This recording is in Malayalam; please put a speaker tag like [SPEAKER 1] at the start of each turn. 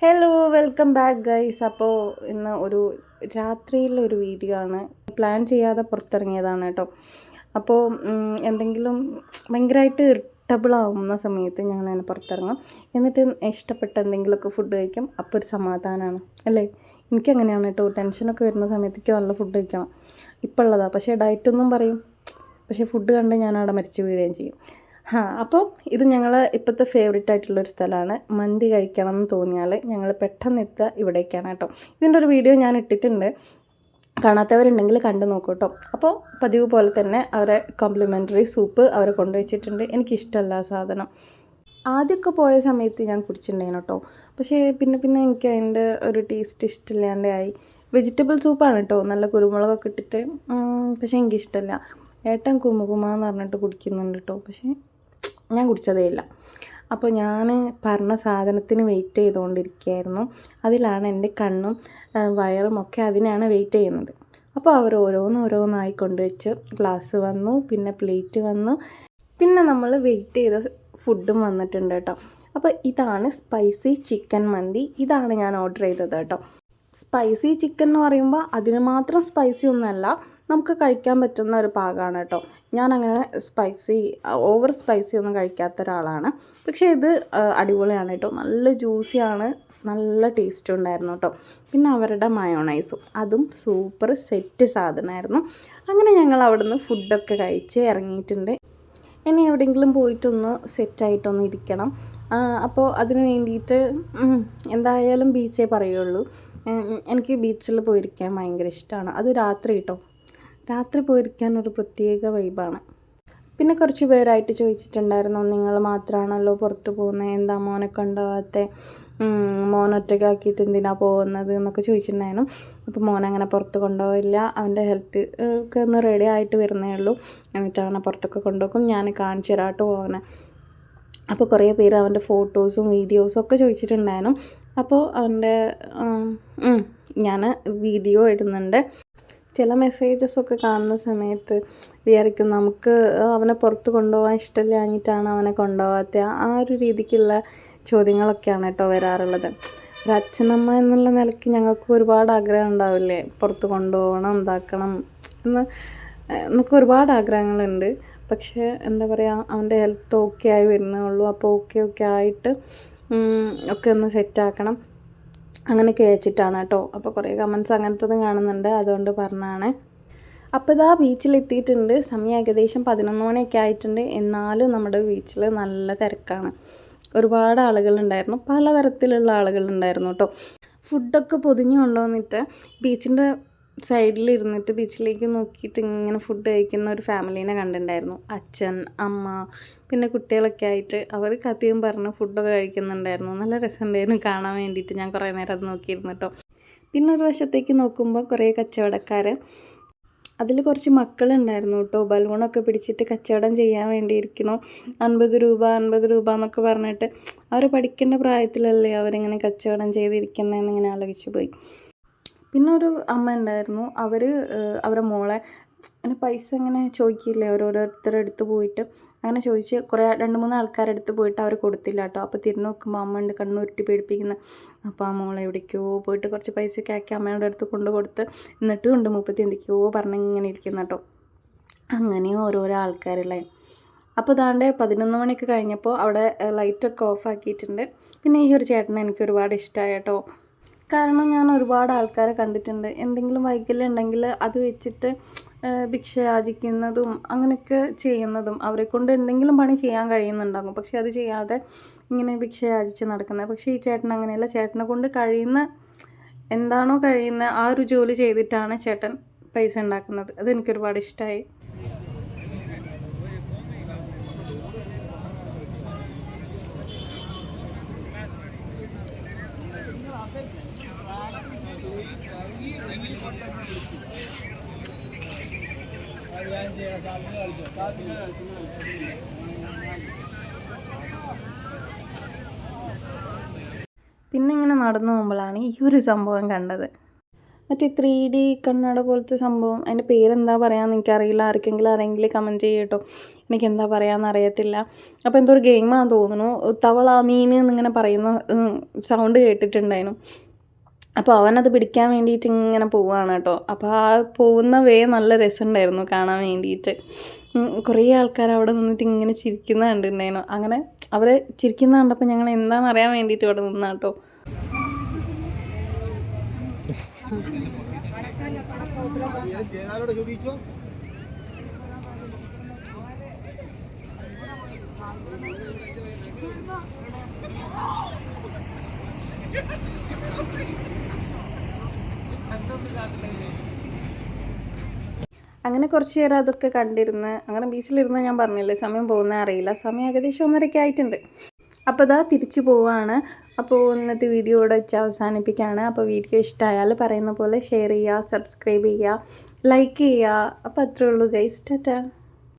[SPEAKER 1] Hello welcome back guys. അപ്പോൾ ഇന്ന് ഒരു രാത്രിയിലൊരു വീഡിയോ ആണ്. പ്ലാൻ ചെയ്യാതെ പുറത്തിറങ്ങിയതാണ് കേട്ടോ. അപ്പോൾ എന്തെങ്കിലും ഭയങ്കരമായിട്ട് ഇറിറ്റബിൾ ആവുന്ന സമയത്ത് ഞങ്ങളതിനെ പുറത്തിറങ്ങും. എന്നിട്ട് ഇഷ്ടപ്പെട്ട എന്തെങ്കിലുമൊക്കെ ഫുഡ് കഴിക്കും. അപ്പോൾ ഒരു സമാധാനമാണ് അല്ലേ. എനിക്കങ്ങനെയാണ് കേട്ടോ. ടെൻഷനൊക്കെ വരുന്ന സമയത്തേക്ക് നല്ല ഫുഡ് കഴിക്കണം. ഇപ്പോൾ ഉള്ളതാണ്. പക്ഷേ ഡയറ്റൊന്നും പറയും. പക്ഷേ ഫുഡ് കണ്ട് ഞാൻ അവിടെ മരിച്ചു വീഴുകയും ചെയ്യും. അപ്പോൾ ഇത് ഞങ്ങൾ ഇപ്പോഴത്തെ ഫേവറേറ്റ് ആയിട്ടുള്ളൊരു സ്ഥലമാണ്. മന്തി കഴിക്കണം എന്ന് തോന്നിയാൽ ഞങ്ങൾ പെട്ടെന്ന് എത്തുക ഇവിടേക്കാണ് കേട്ടോ. ഇതിൻ്റെ ഒരു വീഡിയോ ഞാൻ ഇട്ടിട്ടുണ്ട്, കാണാത്തവരുണ്ടെങ്കിൽ കണ്ടു നോക്കൂ കേട്ടോ. അപ്പോൾ പതിവ് പോലെ തന്നെ അവരെ കോംപ്ലിമെൻ്ററി സൂപ്പ് അവരെ കൊണ്ടുവച്ചിട്ടുണ്ട്. എനിക്കിഷ്ടമല്ല ആ സാധനം. ആദ്യമൊക്കെ പോയ സമയത്ത് ഞാൻ കുടിച്ചിട്ടുണ്ടായിരുന്നു കേട്ടോ. പക്ഷേ പിന്നെ എനിക്ക് അതിൻ്റെ ഒരു ടേസ്റ്റ് ഇഷ്ടമില്ലാണ്ടായി. വെജിറ്റബിൾ സൂപ്പാണ് കേട്ടോ, നല്ല കുരുമുളകൊക്കെ ഇട്ടിട്ട്. പക്ഷേ എനിക്കിഷ്ടമല്ല. ഏട്ടൻ കുമുകുമാന്ന് പറഞ്ഞിട്ട് കുടിക്കുന്നുണ്ട് കേട്ടോ. പക്ഷേ ഞാൻ കുടിച്ചതേ ഇല്ല. അപ്പോൾ ഞാൻ പറഞ്ഞ സാധനത്തിന് വെയിറ്റ് ചെയ്തുകൊണ്ടിരിക്കുകയായിരുന്നു. അതിലാണ് എൻ്റെ കണ്ണും വയറും ഒക്കെ അതിനാണ് വെയിറ്റ് ചെയ്യുന്നത്. അപ്പോൾ അവർ ഓരോന്നായി കൊണ്ടുവച്ച് ഗ്ലാസ് വന്നു, പിന്നെ പ്ലേറ്റ് വന്നു, പിന്നെ നമ്മൾ വെയിറ്റ് ചെയ്ത ഫുഡും വന്നിട്ടുണ്ട് കേട്ടോ. അപ്പോൾ ഇതാണ് സ്പൈസി ചിക്കൻ മന്തി. ഇതാണ് ഞാൻ ഓർഡർ ചെയ്തത് കേട്ടോ. സ്പൈസി ചിക്കൻ എന്ന് പറയുമ്പോൾ അതിന് മാത്രം സ്പൈസി ഒന്നുമല്ല, നമുക്ക് കഴിക്കാൻ പറ്റുന്ന ഒരു പാകമാണ് കേട്ടോ. ഞാനങ്ങനെ ഓവർ സ്പൈസി ഒന്നും കഴിക്കാത്ത ഒരാളാണ്. പക്ഷേ ഇത് അടിപൊളിയാണ് കേട്ടോ. നല്ല ജ്യൂസിയാണ്, നല്ല ടേസ്റ്റും ഉണ്ടായിരുന്നു കേട്ടോ. പിന്നെ അവരുടെ മയോണൈസും അതും സൂപ്പർ സെറ്റ് സാധനമായിരുന്നു. അങ്ങനെ ഞങ്ങൾ അവിടുന്ന് ഫുഡൊക്കെ കഴിച്ച് ഇറങ്ങിയിട്ടുണ്ട്. ഇനി എവിടെയെങ്കിലും പോയിട്ടൊന്ന് സെറ്റായിട്ടൊന്ന് ഇരിക്കണം. അപ്പോൾ അതിന് വേണ്ടിയിട്ട് എന്തായാലും ബീച്ചേ പറയുള്ളൂ. എനിക്ക് ബീച്ചിൽ പോയിരിക്കാൻ ഭയങ്കര ഇഷ്ടമാണ്. അത് രാത്രി കേട്ടോ. രാത്രി പോയിരിക്കാൻ ഒരു പ്രത്യേക വൈബാണ്. പിന്നെ കുറച്ച് പേരായിട്ട് ചോദിച്ചിട്ടുണ്ടായിരുന്നു, നിങ്ങൾ മാത്രമാണല്ലോ പുറത്ത് പോകുന്നത്, എന്താ മോനെ കൊണ്ടുപോകാത്ത, മോനൊറ്റയ്ക്കാക്കിയിട്ട് എന്തിനാണ് പോകുന്നത് എന്നൊക്കെ ചോദിച്ചിട്ടുണ്ടായിരുന്നു. അപ്പോൾ മോനങ്ങനെ പുറത്ത് കൊണ്ടുപോകില്ല. അവൻ്റെ ഹെൽത്ത് ഒക്കെ ഒന്ന് റെഡി ആയിട്ട് വരുന്നേ ഉള്ളൂ. എന്നിട്ട് അവനെ പുറത്തൊക്കെ കൊണ്ടുപോകും. ഞാൻ കാണിച്ചു തരാട്ടോ പോകാൻ. അപ്പോൾ കുറേ പേര് അവൻ്റെ ഫോട്ടോസും വീഡിയോസും ഒക്കെ ചോദിച്ചിട്ടുണ്ടായിരുന്നു. അപ്പോൾ അവൻ്റെ ഞാൻ വീഡിയോ ഇടുന്നുണ്ട്. ചില മെസ്സേജസൊക്കെ കാണുന്ന സമയത്ത് വിചാരിക്കും നമുക്ക് അവനെ പുറത്ത് കൊണ്ടുപോകാൻ ഇഷ്ടമില്ലാഞ്ഞിട്ടാണ് അവനെ കൊണ്ടുപോകാത്ത. ആ ഒരു രീതിക്കുള്ള ചോദ്യങ്ങളൊക്കെയാണ് കേട്ടോ വരാറുള്ളത്. ഒരു അച്ഛനമ്മ എന്നുള്ള നിലയ്ക്ക് ഞങ്ങൾക്ക് ഒരുപാട് ആഗ്രഹം ഉണ്ടാവില്ലേ, പുറത്ത് കൊണ്ടുപോകണം, ഇതാക്കണം എന്നൊക്കെ ഒരുപാട് ആഗ്രഹങ്ങളുണ്ട്. പക്ഷേ എന്താ പറയുക, അവൻ്റെ ഹെൽത്ത് ഓക്കെ ആയി വരുന്നേ ഉള്ളൂ. അപ്പോൾ ഓക്കെ ആയിട്ട് ഒക്കെ ഒന്ന് സെറ്റാക്കണം അങ്ങനെയൊക്കെ വെച്ചിട്ടാണ് കേട്ടോ. അപ്പോൾ കുറേ കമൻറ്റ്സ് അങ്ങനത്തതും കാണുന്നുണ്ട്, അതുകൊണ്ട് പറഞ്ഞാണ്. അപ്പോൾ ഇതാ ബീച്ചിലെത്തിയിട്ടുണ്ട്. സമയം ഏകദേശം 11 മണിയൊക്കെ ആയിട്ടുണ്ട്. എന്നാലും നമ്മുടെ ബീച്ചിൽ നല്ല തിരക്കാണ്. ഒരുപാട് ആളുകളുണ്ടായിരുന്നു, പലതരത്തിലുള്ള ആളുകളുണ്ടായിരുന്നു കേട്ടോ. ഫുഡൊക്കെ പൊതിഞ്ഞ് കൊണ്ടുവന്നിട്ട് ബീച്ചിൻ്റെ സൈഡിലിരുന്നിട്ട് ബീച്ചിലേക്ക് നോക്കിയിട്ട് ഇങ്ങനെ ഫുഡ് കഴിക്കുന്ന ഒരു ഫാമിലീനെ കണ്ടിട്ടുണ്ടായിരുന്നു. അച്ഛൻ, അമ്മ, പിന്നെ കുട്ടികളൊക്കെ ആയിട്ട് അവർ കഥയും പറഞ്ഞ് ഫുഡൊക്കെ കഴിക്കുന്നുണ്ടായിരുന്നു. നല്ല രസമുണ്ടായിരുന്നു കാണാൻ വേണ്ടിയിട്ട്. ഞാൻ കുറേ നേരം അത് നോക്കിയിരുന്നു കേട്ടോ. പിന്നെ ഒരു വശത്തേക്ക് നോക്കുമ്പോൾ കുറേ കച്ചവടക്കാർ, അതിൽ കുറച്ച് മക്കളുണ്ടായിരുന്നു കേട്ടോ. ബലൂണൊക്കെ പിടിച്ചിട്ട് കച്ചവടം ചെയ്യാൻ വേണ്ടിയിരിക്കണു. 50 രൂപ എന്നൊക്കെ പറഞ്ഞിട്ട്. അവർ പഠിക്കേണ്ട പ്രായത്തിലല്ലേ അവരിങ്ങനെ കച്ചവടം ചെയ്തിരിക്കുന്നതെന്ന് ഇങ്ങനെ ആലോചിച്ച് പോയി. പിന്നെ ഒരു അമ്മ ഉണ്ടായിരുന്നു. അവരുടെ മോളെ അങ്ങനെ പൈസ ഇങ്ങനെ ചോദിക്കില്ലേ, ഓരോരുത്തരുടെ അടുത്ത് പോയിട്ട് അങ്ങനെ ചോദിച്ച് 2-3 ആൾക്കാരുടെ അടുത്ത് പോയിട്ട് അവർ കൊടുത്തില്ല കേട്ടോ. അപ്പോൾ തിരിഞ്ഞ് നോക്കുമ്പോൾ അമ്മ ഉണ്ട് കണ്ണുരുട്ടി പേടിപ്പിക്കുന്നത്. അപ്പോൾ ആ മോളെ എവിടേക്കോ പോയിട്ട് കുറച്ച് പൈസയൊക്കെ ആക്കി അമ്മയുടെ അടുത്ത് കൊടുത്ത് എന്നിട്ടും ഉണ്ട് മുപ്പത്തി എന്തൊക്കെയോ പറഞ്ഞിങ്ങനെ ഇരിക്കുന്ന കേട്ടോ. അങ്ങനെ ഓരോരോ ആൾക്കാരല്ലേ. അപ്പോൾ ദാണ്ട് 11 മണിയൊക്കെ കഴിഞ്ഞപ്പോൾ അവിടെ ലൈറ്റൊക്കെ ഓഫ് ആക്കിയിട്ടുണ്ട്. പിന്നെ ഈ ഒരു ചേട്ടനെ എനിക്ക് ഒരുപാട് ഇഷ്ടമായി കേട്ടോ. കാരണം ഞാൻ ഒരുപാട് ആൾക്കാരെ കണ്ടിട്ടുണ്ട്, എന്തെങ്കിലും വൈകല്യം ഉണ്ടെങ്കിൽ അത് വെച്ചിട്ട് ഭിക്ഷ യാചിക്കുന്നതും അങ്ങനെയൊക്കെ ചെയ്യുന്നതും. അവരെ കൊണ്ട് എന്തെങ്കിലും പണി ചെയ്യാൻ കഴിയുന്നുണ്ടാകും, പക്ഷെ അത് ചെയ്യാതെ ഇങ്ങനെ ഭിക്ഷ യാചിച്ച് നടക്കുന്നത്. പക്ഷേ ഈ ചേട്ടൻ അങ്ങനെയല്ല. ചേട്ടനെ കൊണ്ട് എന്താണോ കഴിയുന്ന ആ ഒരു ജോലി ചെയ്തിട്ടാണ് ചേട്ടൻ പൈസ ഉണ്ടാക്കുന്നത്. അതെനിക്കൊരുപാട് ഇഷ്ടമായി. പിന്നെ ഇങ്ങനെ നടന്നു പോകുമ്പോഴാണ് ഈ ഒരു സംഭവം കണ്ടത്. മറ്റേ 3D കണ്ണട പോലത്തെ സംഭവം, അതിൻ്റെ പേരെന്താ പറയാമെന്ന് എനിക്കറിയില്ല. ആരെങ്കിലും കമൻറ്റ് ചെയ്യട്ടോ, എനിക്കെന്താ പറയാമെന്ന് അറിയത്തില്ല. അപ്പോൾ എന്തോ ഒരു ഗെയിമാണെന്ന് തോന്നുന്നു. തവള മീൻ എന്നിങ്ങനെ പറയുന്ന സൗണ്ട് കേട്ടിട്ടുണ്ടായിരുന്നു. അപ്പോൾ അവനത് പിടിക്കാൻ വേണ്ടിയിട്ട് ഇങ്ങനെ പോവുകയാണ് കേട്ടോ. അപ്പോൾ ആ പോകുന്ന നല്ല രസമുണ്ടായിരുന്നു കാണാൻ വേണ്ടിയിട്ട്. കുറേ ആൾക്കാർ അവിടെ നിന്നിട്ട് ഇങ്ങനെ ചിരിക്കുന്ന കണ്ടിട്ടുണ്ടായിരുന്നു. അങ്ങനെ അവർ ചിരിക്കുന്ന കണ്ടപ്പോൾ ഞങ്ങൾ എന്താണെന്ന് അറിയാൻ വേണ്ടിയിട്ട് ഇവിടെ നിന്നാ കേട്ടോ. അങ്ങനെ കുറച്ച് നേരം അതൊക്കെ കണ്ടിരുന്ന് അങ്ങനെ ബീച്ചിലിരുന്ന് ഞാൻ പറഞ്ഞില്ലേ സമയം പോകുന്നത് അറിയില്ല. സമയം ഏകദേശം 1:30 ആയിട്ടുണ്ട്. അപ്പോൾ ഇതാ തിരിച്ചു പോവുകയാണ്. അപ്പോൾ ഇന്നത്തെ വീഡിയോ ഇവിടെ വെച്ച് അവസാനിപ്പിക്കുകയാണ്. അപ്പോൾ വീഡിയോ ഇഷ്ടമായാൽ പറയുന്ന പോലെ ഷെയർ ചെയ്യുക, സബ്സ്ക്രൈബ് ചെയ്യുക, ലൈക്ക് ചെയ്യുക. അപ്പോൾ അത്രേ ഉള്ളൂ ഗൈസ്. ടാറ്റാ.